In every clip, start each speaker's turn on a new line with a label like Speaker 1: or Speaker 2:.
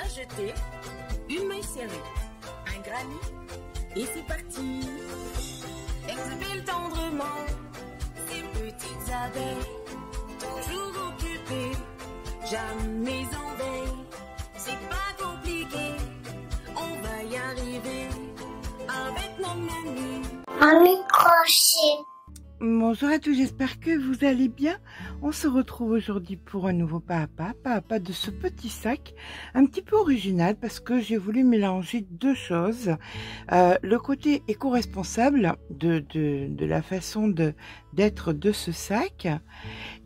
Speaker 1: jeter, une main serrée, un granit, et c'est parti. Exhibile tendrement ces petites abeilles, toujours occupées, jamais en veille. C'est pas compliqué, on va y arriver avec nos menus.
Speaker 2: Un microchet.
Speaker 3: Bonjour à tous, j'espère que vous allez bien. On se retrouve aujourd'hui pour un nouveau pas à pas de ce petit sac, un petit peu original parce que j'ai voulu mélanger deux choses. Le côté éco-responsable de la façon d'être de ce sac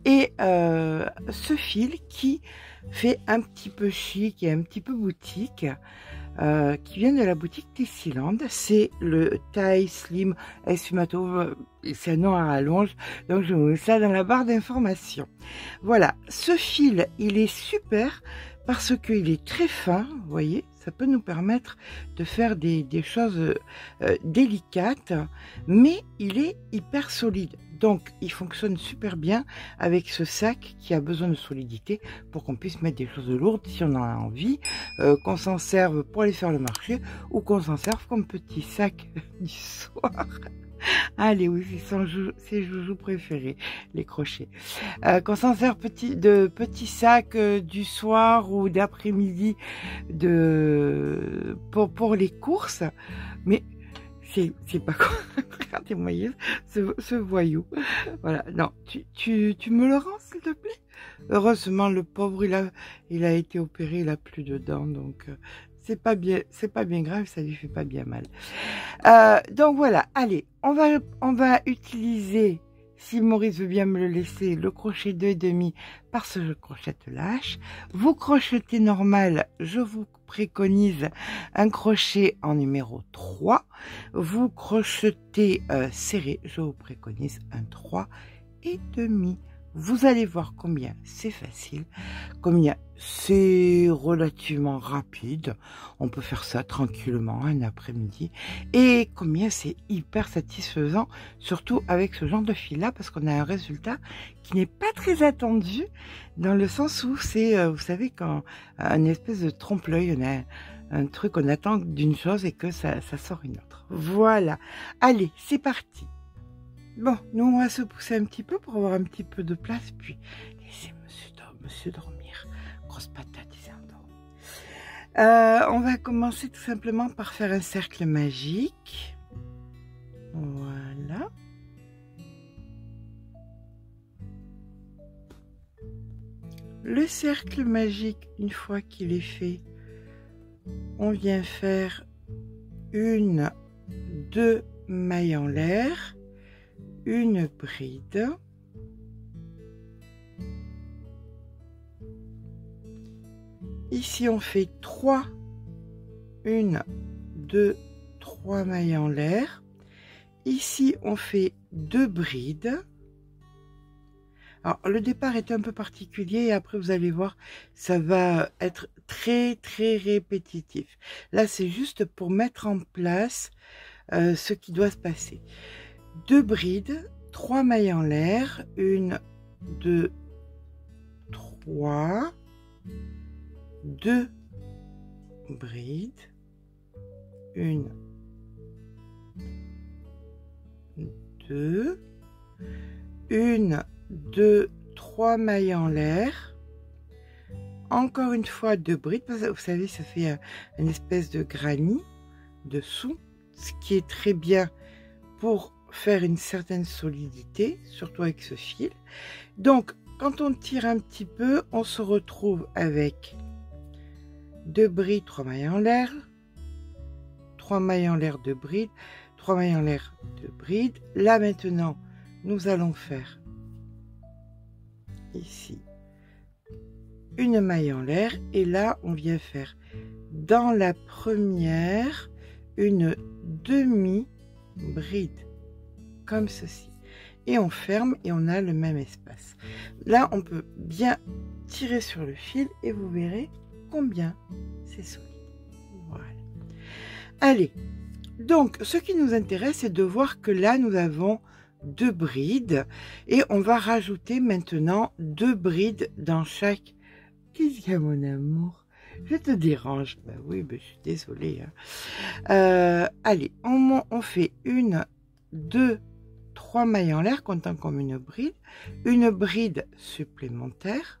Speaker 3: et ce fil qui fait un petit peu chic et un petit peu boutique. Qui vient de la boutique Tessiland, c'est le Tie Slim Esfumato, c'est un nom à rallonge, donc je vous mets ça dans la barre d'information. Voilà, ce fil, il est super parce qu'il est très fin, vous voyez, ça peut nous permettre de faire des choses délicates, mais il est hyper solide. Donc, il fonctionne super bien avec ce sac qui a besoin de solidité pour qu'on puisse mettre des choses lourdes si on en a envie, qu'on s'en serve pour aller faire le marché ou qu'on s'en serve comme petit sac du soir. Allez, oui, c'est joujou préféré, les crochets. Qu'on s'en sert de petits sacs du soir ou d'après-midi pour les courses, mais c'est pas quoi. Regardez-moi ce voyou. Voilà, non, tu me le rends s'il te plaît. Heureusement, le pauvre, il a été opéré, il a plus de dents, donc c'est pas bien grave, ça lui fait pas bien mal. Donc voilà, allez, on va utiliser, si Maurice veut bien me le laisser, le crochet 2,5 parce que je crochette lâche. Vous crochetez normal, je vous préconise un crochet en numéro 3. Vous crochetez serré, je vous préconise un 3,5. Vous allez voir combien c'est facile, combien c'est relativement rapide. On peut faire ça tranquillement un après-midi et combien c'est hyper satisfaisant, surtout avec ce genre de fil-là, parce qu'on a un résultat qui n'est pas très attendu dans le sens où c'est, vous savez, quand une espèce de trompe-l'œil, on a un truc, on attend d'une chose et que ça sort une autre. Voilà. Allez, c'est parti. Bon, nous on va se pousser un petit peu pour avoir un petit peu de place, puis laissez monsieur dormir. Grosse patate, il s'est endormi. On va commencer tout simplement par faire un cercle magique. Voilà. Le cercle magique, une fois qu'il est fait, on vient faire 1, 2 mailles en l'air, une bride, ici on fait 3, 1, 2, 3 mailles en l'air, ici on fait 2 brides. Alors le départ est un peu particulier et après vous allez voir, ça va être très répétitif. Là c'est juste pour mettre en place ce qui doit se passer. 2 brides, 3 mailles en l'air, 1, 2, 3, 2 brides, 1, 2, 1, 2, 3 mailles en l'air, encore une fois 2 brides, vous savez ça fait une espèce de granit dessous, ce qui est très bien pour faire une certaine solidité, surtout avec ce fil. Donc quand on tire un petit peu, on se retrouve avec 2 brides, 3 mailles en l'air, 3 mailles en l'air, 2 brides, 3 mailles en l'air, 2 brides. Là maintenant nous allons faire ici une maille en l'air et là on vient faire dans la première une demi bride comme ceci et on ferme et on a le même espace. Là on peut bien tirer sur le fil et vous verrez combien c'est solide. Voilà. Allez, donc ce qui nous intéresse c'est de voir que là nous avons 2 brides et on va rajouter maintenant 2 brides dans chaque. Qu'est-ce qu'il y a mon amour? Je te dérange. Ben oui, ben, je suis désolée. Allez, on fait 1, 2, 3 mailles en l'air, comptant comme une bride supplémentaire.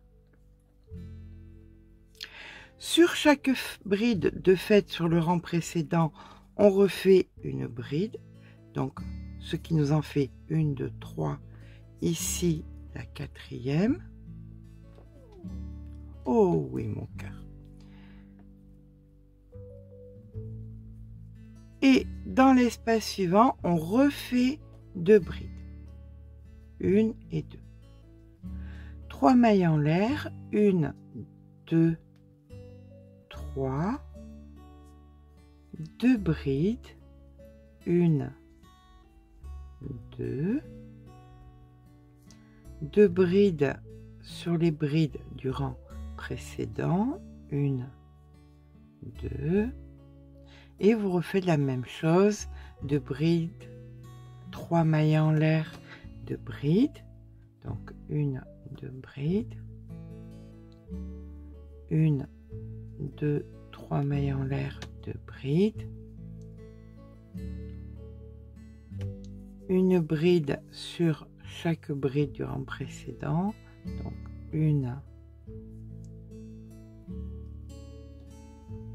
Speaker 3: Sur chaque bride de fait sur le rang précédent, on refait une bride. Donc, ce qui nous en fait 1, 2, 3. Ici, la 4e. Oh oui, mon cœur. Et dans l'espace suivant, on refait 2 brides. 1 et 2. 3 mailles en l'air. 1, 2, 3. 2 brides. 1, 2. 2 brides sur les brides du rang précédent. 1, 2. Et vous refaites la même chose, 2 brides, 3 mailles en l'air, 2 brides. Donc 1, 2 brides. 1, 2, 3 mailles en l'air, 2 brides. Une bride sur chaque bride du rang précédent. Donc 1,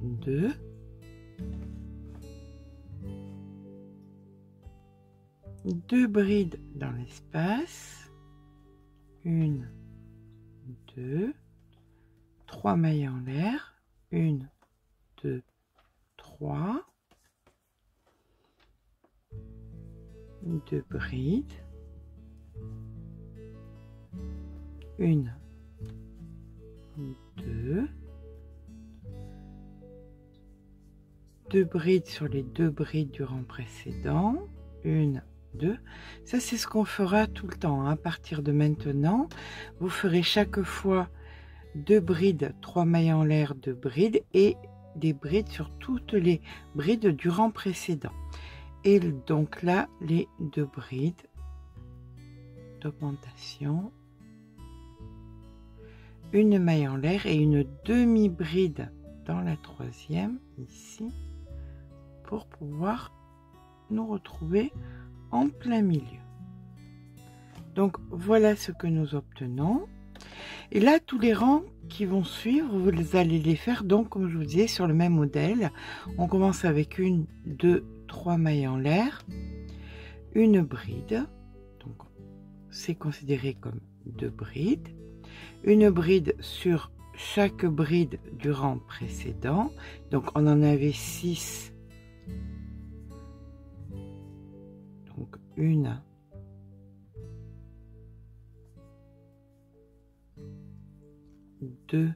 Speaker 3: 2. 2 brides dans l'espace. 1, 2, 3 mailles en l'air. 1, 2, 3. 2 brides. 1, 2. 2 brides sur les 2 brides du rang précédent. 1, 2. Ça, c'est ce qu'on fera tout le temps. À partir de maintenant, vous ferez chaque fois 2 brides, 3 mailles en l'air, 2 brides et des brides sur toutes les brides du rang précédent. Et donc là, les 2 brides d'augmentation, une maille en l'air et une demi-bride dans la 3e, ici, pour pouvoir nous retrouver en plein milieu. Donc voilà ce que nous obtenons. Et là, tous les rangs qui vont suivre, vous allez les faire donc, comme je vous disais, sur le même modèle. On commence avec 1, 2, 3 mailles en l'air, une bride, donc c'est considéré comme 2 brides, une bride sur chaque bride du rang précédent, donc on en avait 6, donc 1, 2,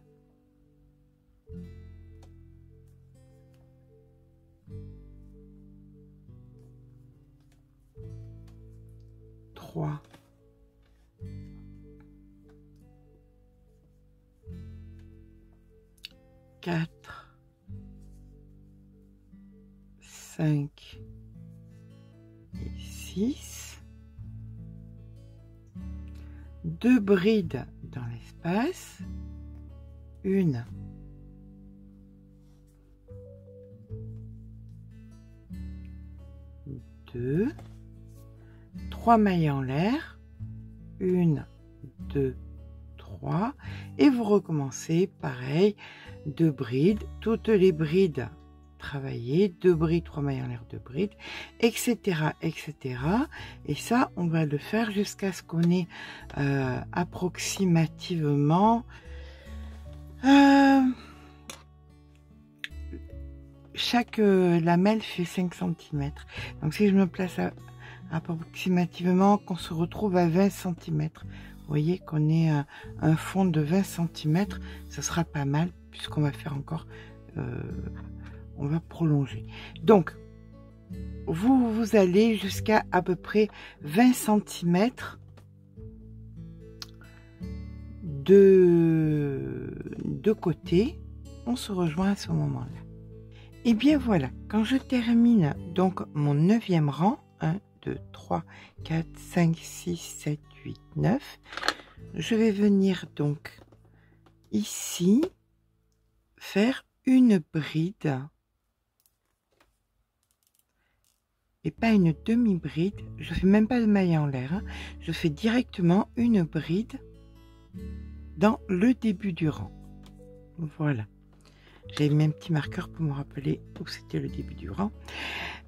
Speaker 3: 3, 4, 5 et 6. 2 brides dans l'espace. 1, 2, 3 mailles en l'air, 1, 2, 3, et vous recommencez pareil, 2 brides, toutes les brides travaillées, 2 brides, 3 mailles en l'air, 2 brides, etc., etc. Et ça, on va le faire jusqu'à ce qu'on ait approximativement chaque lamelle fait 5 cm. Donc si je me place approximativement, qu'on se retrouve à 20 cm, vous voyez qu'on ait un fond de 20 cm, ça sera pas mal puisqu'on va faire encore, on va prolonger. Donc vous allez jusqu'à à peu près 20 cm de côté. On se rejoint à ce moment là. Et bien voilà, quand je termine donc mon 9e rang, 1, 2, 3, 4, 5, 6, 7, 8, 9, je vais venir donc ici faire une bride et pas une demi-bride. Je fais même pas de maille en l'air, hein. Je fais directement une bride dans le début du rang. Voilà. J'ai mis un petit marqueur pour me rappeler où c'était le début du rang.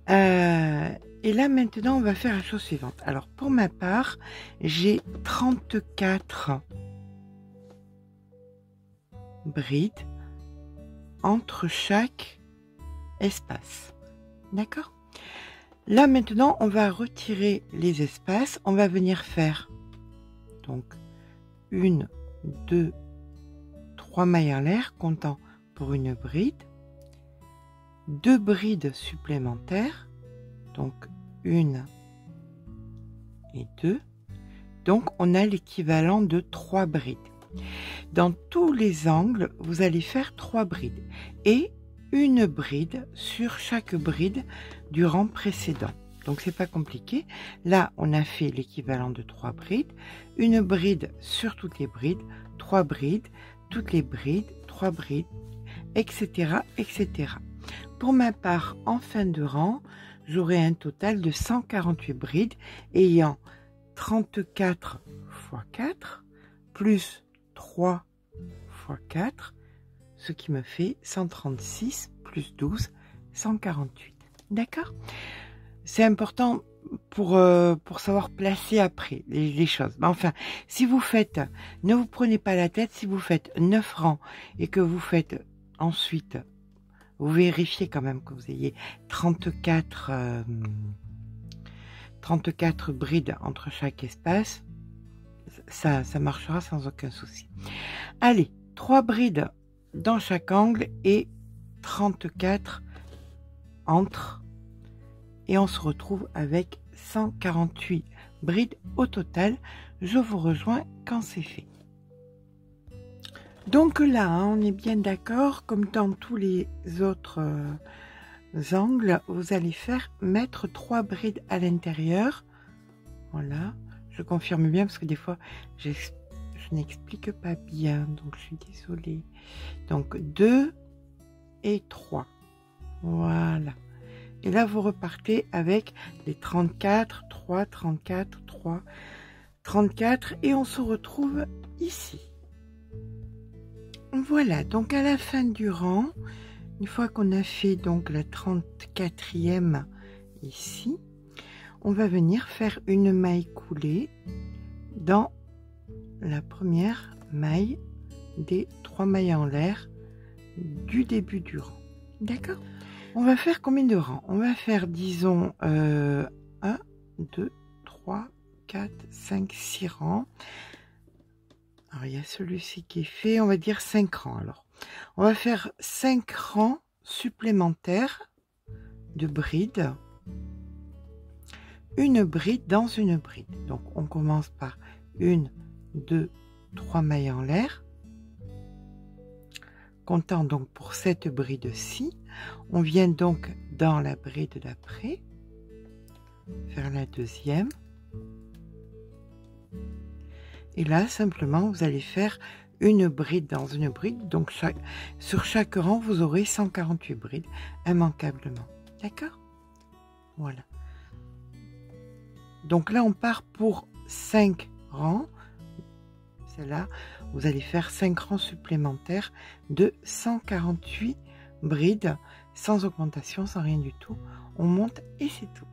Speaker 3: Et là, maintenant, on va faire la chose suivante. Alors, pour ma part, j'ai 34 brides entre chaque espace. D'accord? Là, maintenant, on va retirer les espaces. On va venir faire donc 1, 2, 3 mailles en l'air, comptant pour une bride, 2 brides supplémentaires, donc 1 et 2. Donc, on a l'équivalent de 3 brides. Dans tous les angles, vous allez faire 3 brides et une bride sur chaque bride du rang précédent. Donc, c'est pas compliqué. Là, on a fait l'équivalent de 3 brides, une bride sur toutes les brides, 3 brides, toutes les brides, 3 brides, etc., etc. Pour ma part, en fin de rang, j'aurai un total de 148 brides ayant 34 x 4 plus 3 x 4, ce qui me fait 136 plus 12, 148. D'accord? C'est important pour savoir placer après les choses. Mais enfin, si vous faites, ne vous prenez pas la tête, si vous faites 9 rangs et que vous faites ensuite, vous vérifiez quand même que vous ayez 34 brides entre chaque espace, ça marchera sans aucun souci. Allez, 3 brides dans chaque angle et 34 entre, et on se retrouve avec 148 brides au total. Je vous rejoins quand c'est fait. Donc là, hein, on est bien d'accord, comme dans tous les autres angles, vous allez mettre 3 brides à l'intérieur. Voilà, je confirme bien parce que des fois, je n'explique pas bien, donc je suis désolée. Donc 2 et 3. Voilà. Et là, vous repartez avec les 34, 3, 34, 3, 34. Et on se retrouve ici. Voilà, donc à la fin du rang, une fois qu'on a fait donc la 34e ici, on va venir faire une maille coulée dans la première maille des 3 mailles en l'air du début du rang. D'accord? On va faire combien de rangs? On va faire, disons, 1, 2, 3, 4, 5, 6 rangs. Alors, il y a celui-ci qui est fait, on va dire 5 rangs. Alors, on va faire 5 rangs supplémentaires de brides. Une bride dans une bride. Donc, on commence par 1, 2, 3 mailles en l'air. Comptant donc pour cette bride-ci, on vient donc dans la bride d'après, faire la deuxième. Et là, simplement, vous allez faire une bride dans une bride. Donc, sur chaque rang, vous aurez 148 brides, immanquablement. D'accord? Voilà. Donc là, on part pour 5 rangs. Celle-là, vous allez faire 5 rangs supplémentaires de 148 brides, sans augmentation, sans rien du tout. On monte et c'est tout.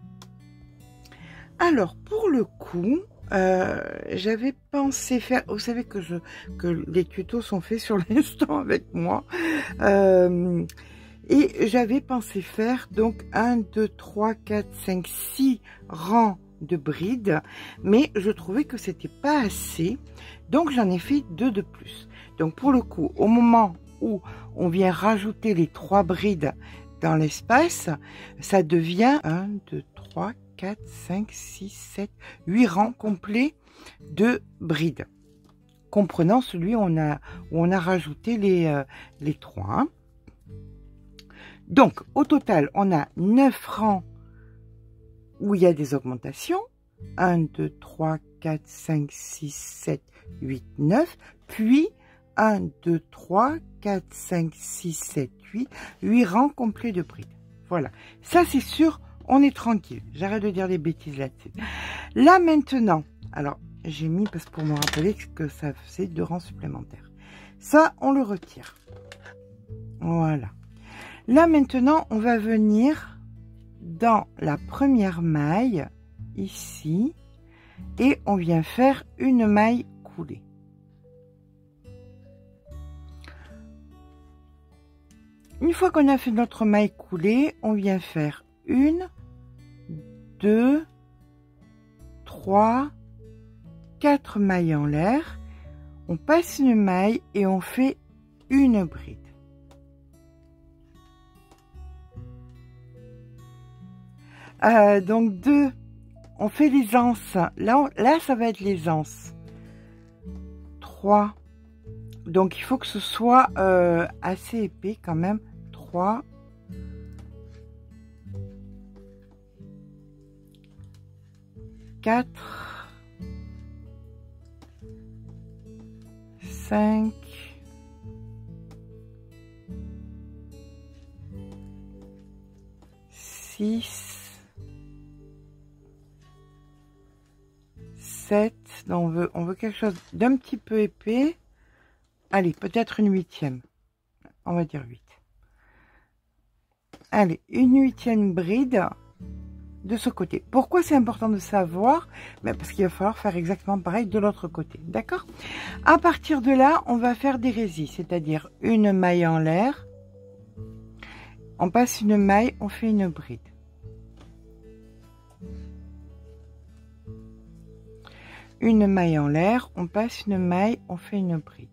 Speaker 3: Alors, pour le coup, j'avais pensé faire... Vous savez que les tutos sont faits sur l'instant avec moi. Et j'avais pensé faire donc 1, 2, 3, 4, 5, 6 rangs de brides, mais je trouvais que c'était pas assez, donc j'en ai fait 2 de plus. Donc pour le coup, au moment où on vient rajouter les 3 brides dans l'espace, ça devient 1, 2, 3, 4, 5, 6, 7, 8 rangs complets de brides, comprenant celui où on a rajouté les 3. Hein. Donc au total, on a 9 rangs où il y a des augmentations, 1, 2, 3, 4, 5, 6, 7, 8, 9, puis 1, 2, 3, 4, 5, 6, 7, 8. 8 rangs complets de brides. Voilà. Ça, c'est sûr, on est tranquille. J'arrête de dire des bêtises là-dessus. Là, maintenant, alors, j'ai mis, parce que pour me rappeler que ça faisait 2 rangs supplémentaires. Ça, on le retire. Voilà. Là, maintenant, on va venir dans la première maille, ici, et on vient faire une maille coulée. Une fois qu'on a fait notre maille coulée, on vient faire 1, 2, 3, 4 mailles en l'air. On passe une maille et on fait une bride. Donc 2, on fait les anses. Là, ça va être les anses. 3. Donc, il faut que ce soit assez épais quand même. 3. 4. 5. 6. 7. Donc, on veut quelque chose d'un petit peu épais. Allez, peut-être une 8e. On va dire 8. Allez, une 8e bride de ce côté. Pourquoi c'est important de savoir? Parce qu'il va falloir faire exactement pareil de l'autre côté. D'accord? À partir de là, on va faire des résis, c'est-à-dire une maille en l'air. On passe une maille, on fait une bride. Une maille en l'air, on passe une maille, on fait une bride.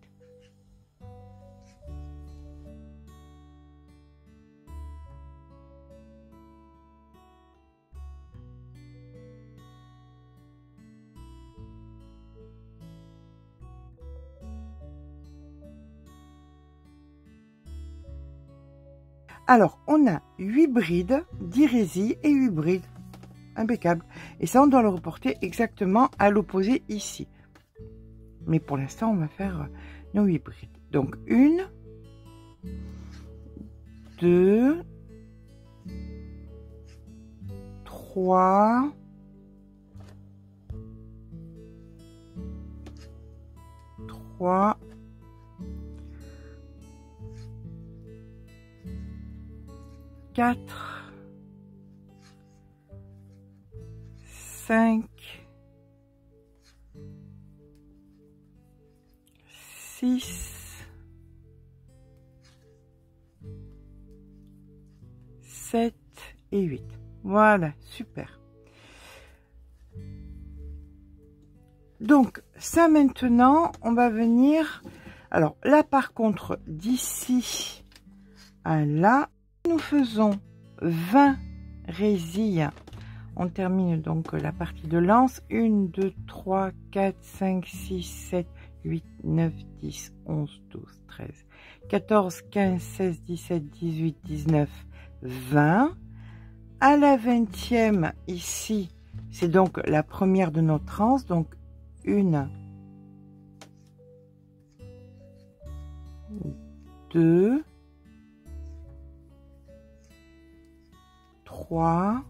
Speaker 3: Alors, on a 8 brides, 10 résis et 8 brides. Impeccable. Et ça, on doit le reporter exactement à l'opposé ici. Mais pour l'instant, on va faire nos 8 brides. Donc, 1, 2, 3, 4, 5, 6, 7 et 8. Voilà, super. Donc, ça maintenant, on va venir... Alors, là, par contre, d'ici à là, nous faisons 20 résilles. On termine donc la partie de lance. 1, 2, 3, 4, 5, 6, 7, 8, 9, 10, 11, 12, 13, 14, 15, 16, 17, 18, 19, 20. À la 20e, ici, c'est donc la première de nos transes. Donc, 1, 2, 3,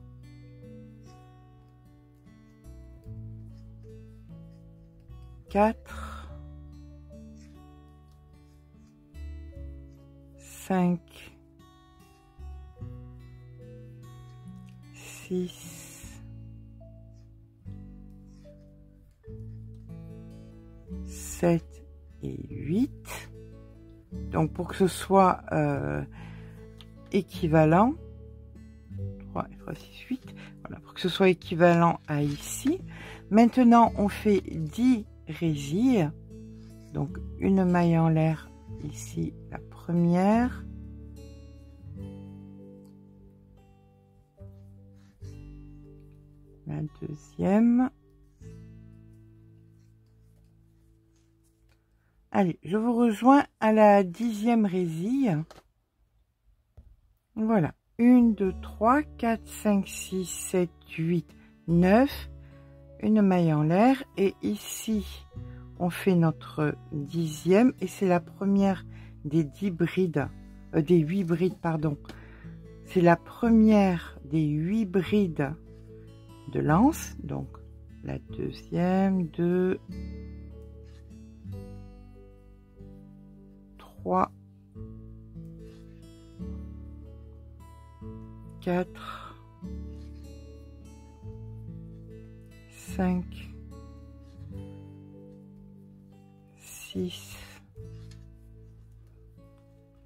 Speaker 3: 4, 5, 6, 7 et 8. Donc pour que ce soit équivalent, 3, 6, 8, voilà, pour que ce soit équivalent à ici. Maintenant, on fait 10 résilles. Donc une maille en l'air ici, la première. La deuxième. Allez, je vous rejoins à la 10e résille. Voilà. 1, 2, 3, 4, 5, 6, 7, 8, 9. Une maille en l'air. Et ici, on fait notre 10e et c'est la première des 10 brides, des 8 brides, pardon. C'est la première des 8 brides de l'anse, donc la deuxième, 2, 3, 4, 5, 6,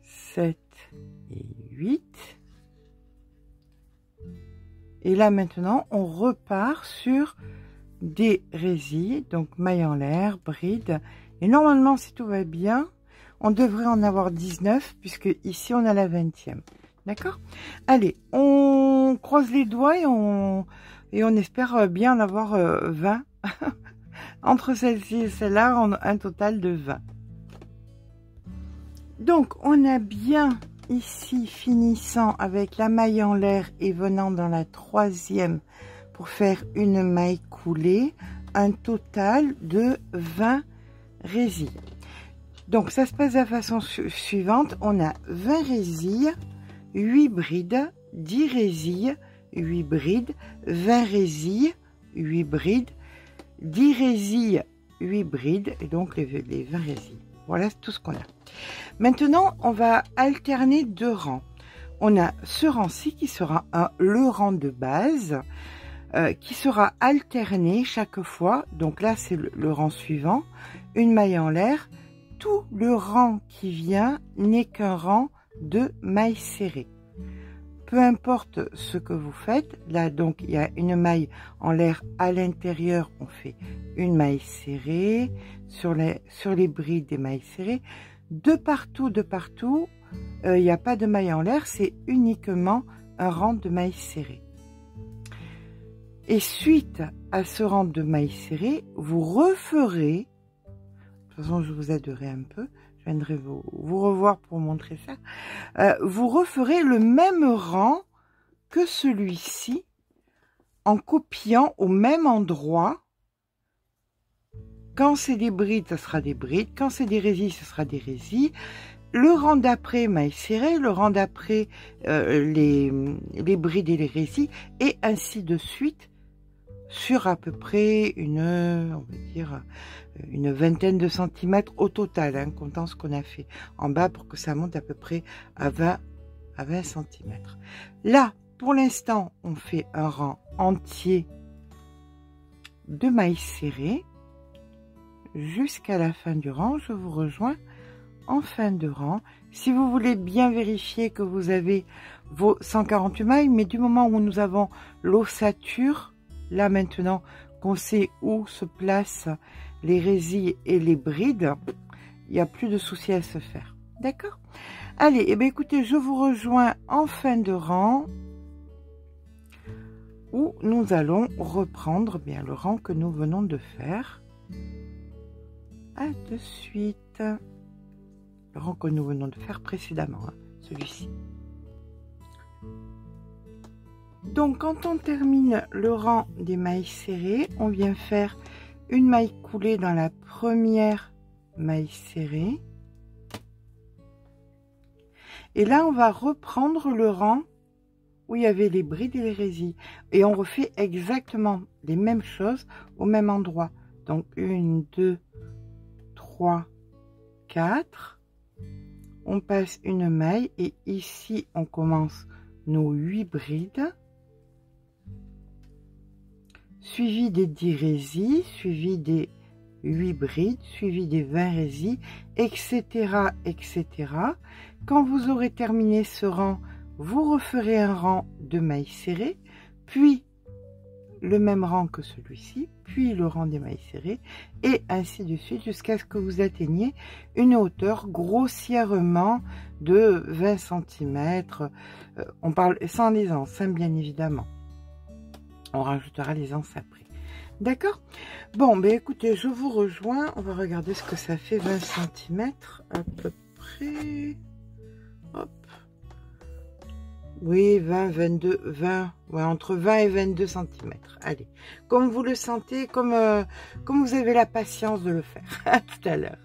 Speaker 3: 7 et 8. Et là maintenant, on repart sur des résilles, donc mailles en l'air, brides. Et normalement, si tout va bien, on devrait en avoir 19, puisque ici, on a la 20e. D'accord? Allez, on croise les doigts et on espère bien en avoir 20. Entre celle-ci et celle-là, on a un total de 20. Donc, on a bien ici finissant avec la maille en l'air et venant dans la 3e pour faire une maille coulée, un total de 20 résilles. Donc, ça se passe de la façon suivante. On a 20 résilles, 8 brides, 10 résilles, 8 brides, 20 résilles, 8 brides, 10 résilles, 8 brides, et donc les 20 résilles. Voilà tout ce qu'on a. Maintenant, on va alterner 2 rangs. On a ce rang-ci qui sera le rang de base, qui sera alterné chaque fois. Donc là, c'est le rang suivant. Une maille en l'air. Tout le rang qui vient n'est qu'un rang de mailles serrées. Peu importe ce que vous faites, là donc il y a une maille en l'air à l'intérieur, on fait une maille serrée, sur les brides des mailles serrées, de partout, il n'y a pas de maille en l'air, c'est uniquement un rang de mailles serrées. Et suite à ce rang de mailles serrées, vous referez, de toute façon je vous aiderai un peu, je viendrai vous revoir pour montrer ça. Vous referez le même rang que celui-ci en copiant au même endroit. Quand c'est des brides, ça sera des brides. Quand c'est des résilles, ce sera des résilles. Le rang d'après, mailles serrées. Le rang d'après, les brides et les résilles. Et ainsi de suite sur à peu près on va dire, une vingtaine de centimètres au total, hein, comptant ce qu'on a fait en bas pour que ça monte à peu près à 20 centimètres. Là, pour l'instant, on fait un rang entier de mailles serrées jusqu'à la fin du rang. Je vous rejoins en fin de rang. Si vous voulez bien vérifier que vous avez vos 148 mailles, mais du moment où nous avons l'ossature, là maintenant qu'on sait où se placent les résilles et les brides, il n'y a plus de soucis à se faire. D'accord? Allez, eh bien, écoutez, je vous rejoins en fin de rang où nous allons reprendre bien le rang que nous venons de faire. À de suite. Le rang que nous venons de faire précédemment, hein, celui-ci. Donc, quand on termine le rang des mailles serrées, on vient faire une maille coulée dans la première maille serrée. Et là, on va reprendre le rang où il y avait les brides et les résilles. Et on refait exactement les mêmes choses au même endroit. Donc, 1, 2, 3, 4. On passe une maille et ici, on commence nos 8 brides. Suivi des 10 résilles, suivi des 8 brides, suivi des 20 résilles, etc., etc. Quand vous aurez terminé ce rang, vous referez un rang de mailles serrées, puis le même rang que celui-ci, puis le rang des mailles serrées, et ainsi de suite jusqu'à ce que vous atteigniez une hauteur grossièrement de 20 cm. On parle sans les anses, hein, bien évidemment. On rajoutera les anses après. D'accord? Bon, ben écoutez, je vous rejoins. On va regarder ce que ça fait 20 cm à peu près. Hop. Oui, 20, 22, 20, ouais, entre 20 et 22 cm. Allez, comme vous le sentez, comme vous avez la patience de le faire. À tout à l'heure.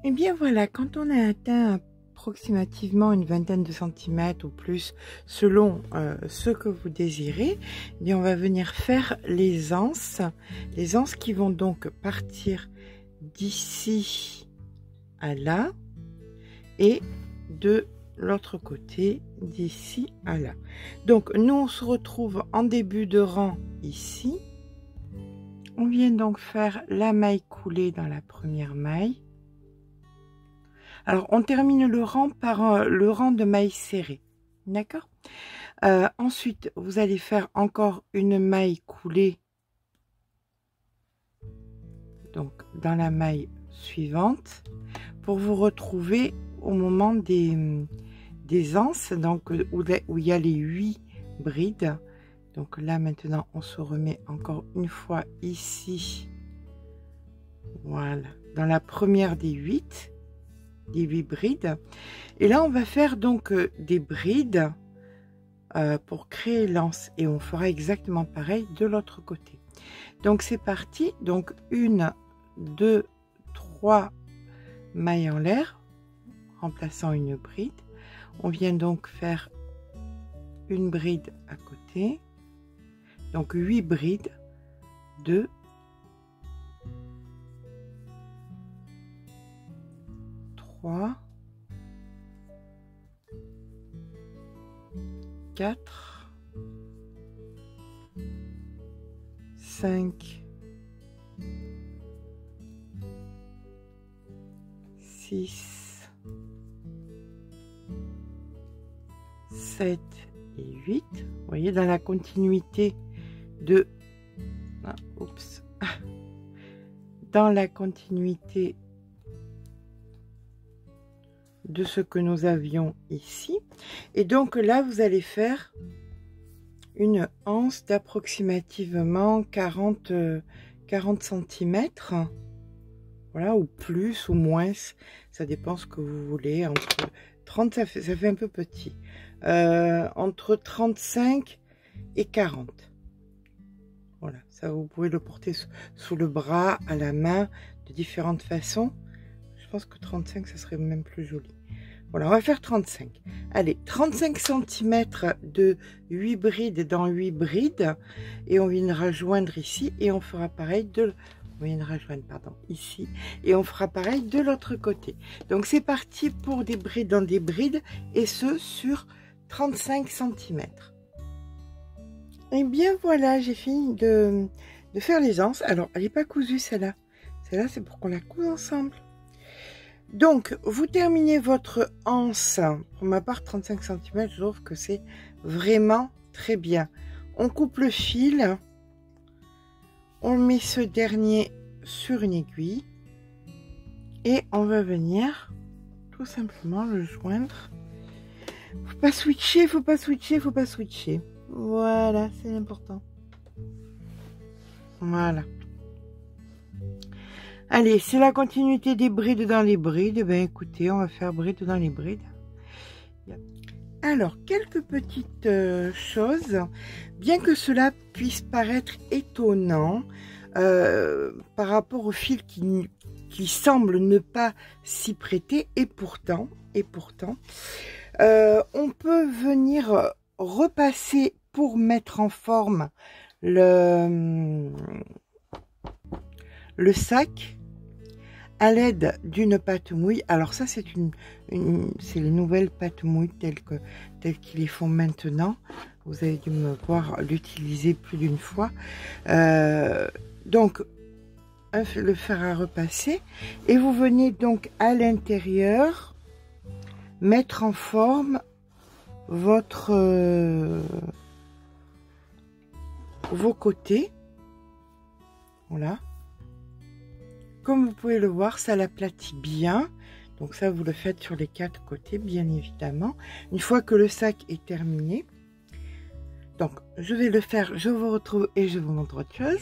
Speaker 3: Et bien voilà, quand on a atteint approximativement une vingtaine de centimètres ou plus, selon ce que vous désirez, eh bien on va venir faire les anses qui vont donc partir d'ici à là et de l'autre côté d'ici à là. Donc nous on se retrouve en début de rang ici. On vient donc faire la maille coulée dans la première maille. Alors on termine le rang par le rang de mailles serrées, d'accord. Ensuite vous allez faire encore une maille coulée donc dans la maille suivante pour vous retrouver au moment des anses, donc où il y a les 8 brides. Donc là maintenant on se remet encore une fois ici, voilà, dans la première des 8 brides, et là on va faire donc des brides pour créer l'anse, et on fera exactement pareil de l'autre côté. Donc c'est parti, donc 1, 2, 3 mailles en l'air, remplaçant une bride. On vient donc faire une bride à côté, donc 8 brides, 2, 3, 4, 5, 6, 7 et 8. Vous voyez, dans la continuité de... Ah, oups. Dans la continuité de ce que nous avions ici. Et donc là, vous allez faire une anse d'approximativement 40 cm. Voilà, ou plus ou moins, ça dépend ce que vous voulez. Entre 30, ça fait un peu petit. Entre 35 et 40. Voilà, ça vous pouvez le porter sous le bras, à la main, de différentes façons. Je pense que 35, ça serait même plus joli. Voilà, on va faire 35. Allez, 35 cm de 8 brides dans 8 brides. Et on vient rejoindre ici. Et on fera pareil de... On vient rejoindre, pardon, ici. Et on fera pareil de l'autre côté. Donc c'est parti pour des brides dans des brides. Et ce, sur 35 cm. Et bien voilà, j'ai fini de faire les anses. Alors, elle n'est pas cousue celle-là. Celle-là, c'est pour qu'on la couse ensemble. Donc, vous terminez votre anse. Pour ma part, 35 cm, je trouve que c'est vraiment très bien. On coupe le fil. On met ce dernier sur une aiguille. Et on va venir tout simplement le joindre. Faut pas switcher, faut pas switcher, faut pas switcher. Voilà, c'est important. Voilà. Allez, c'est la continuité des brides dans les brides. Eh bien, écoutez, on va faire brides dans les brides. Alors, quelques petites choses. Bien que cela puisse paraître étonnant par rapport au fil qui semble ne pas s'y prêter, et pourtant, on peut venir repasser pour mettre en forme le sac à l'aide d'une pâte mouille. Alors ça, c'est c'est les nouvelles pâtes mouilles telles qu'ils les font maintenant. Vous avez dû me voir l'utiliser plus d'une fois. Donc le fer à repasser, et vous venez donc à l'intérieur mettre en forme vos côtés. Voilà. Comme vous pouvez le voir, ça l'aplatit bien. Donc ça, vous le faites sur les 4 côtés, bien évidemment. Une fois que le sac est terminé. Donc, je vais le faire, je vous retrouve et je vous montre autre chose.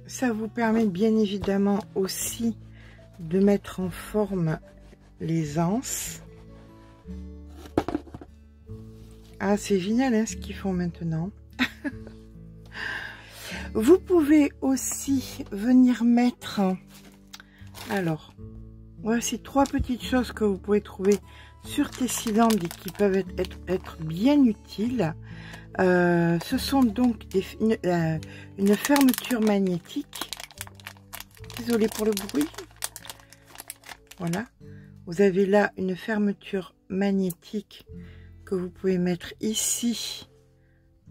Speaker 3: Ça vous permet bien évidemment aussi de mettre en forme les anses. Ah, c'est génial hein, ce qu'ils font maintenant. Vous pouvez aussi venir mettre... Alors, voici 3 petites choses que vous pouvez trouver sur Tessiland et qui peuvent être bien utiles. Ce sont donc une fermeture magnétique. Désolée pour le bruit. Voilà. Vous avez là une fermeture magnétique que vous pouvez mettre ici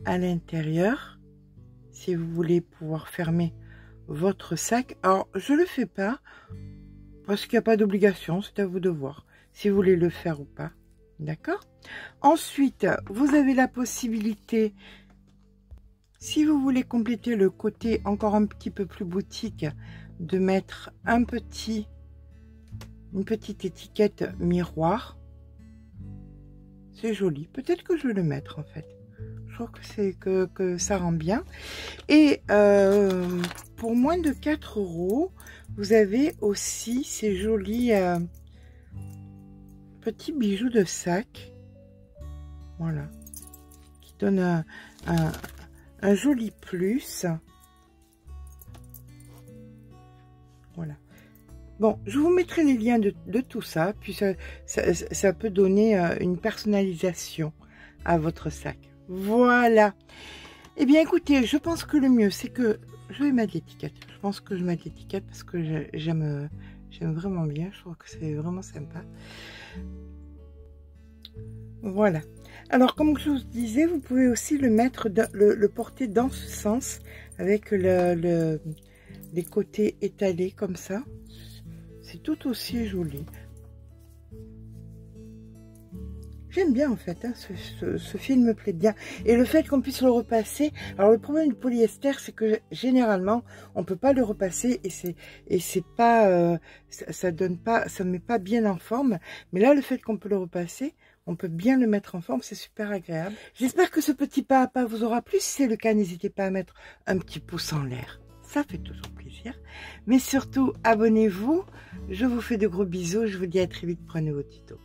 Speaker 3: à l'intérieur. Si vous voulez pouvoir fermer votre sac. Alors, je le fais pas parce qu'il n'y a pas d'obligation. C'est à vous de voir si vous voulez le faire ou pas. D'accord? Ensuite, vous avez la possibilité, si vous voulez compléter le côté encore un petit peu plus boutique, de mettre une petite étiquette miroir. C'est joli. Peut-être que je vais le mettre en fait. Je trouve que ça rend bien. Et pour moins de 4 €, vous avez aussi ces jolis petits bijoux de sac. Voilà. Qui donnent un joli plus. Voilà. Bon, je vous mettrai les liens de tout ça. Puis ça peut donner une personnalisation à votre sac. Voilà. Eh bien, écoutez, je pense que le mieux, c'est que je vais mettre l'étiquette. Je pense que je vais mettre l'étiquette parce que j'aime vraiment bien. Je trouve que c'est vraiment sympa. Voilà. Alors, comme je vous disais, vous pouvez aussi le mettre, le porter dans ce sens, avec les côtés étalés comme ça. C'est tout aussi joli. J'aime bien en fait, hein, ce fil me plaît bien. Et le fait qu'on puisse le repasser. Alors le problème du polyester, c'est que généralement, on peut pas le repasser et c'est pas, ça donne pas, ça met pas bien en forme. Mais là, le fait qu'on peut le repasser, on peut bien le mettre en forme, c'est super agréable. J'espère que ce petit pas à pas vous aura plu. Si c'est le cas, n'hésitez pas à mettre un petit pouce en l'air. Ça fait toujours plaisir. Mais surtout, abonnez-vous. Je vous fais de gros bisous. Je vous dis à très vite. Prenez vos tutos.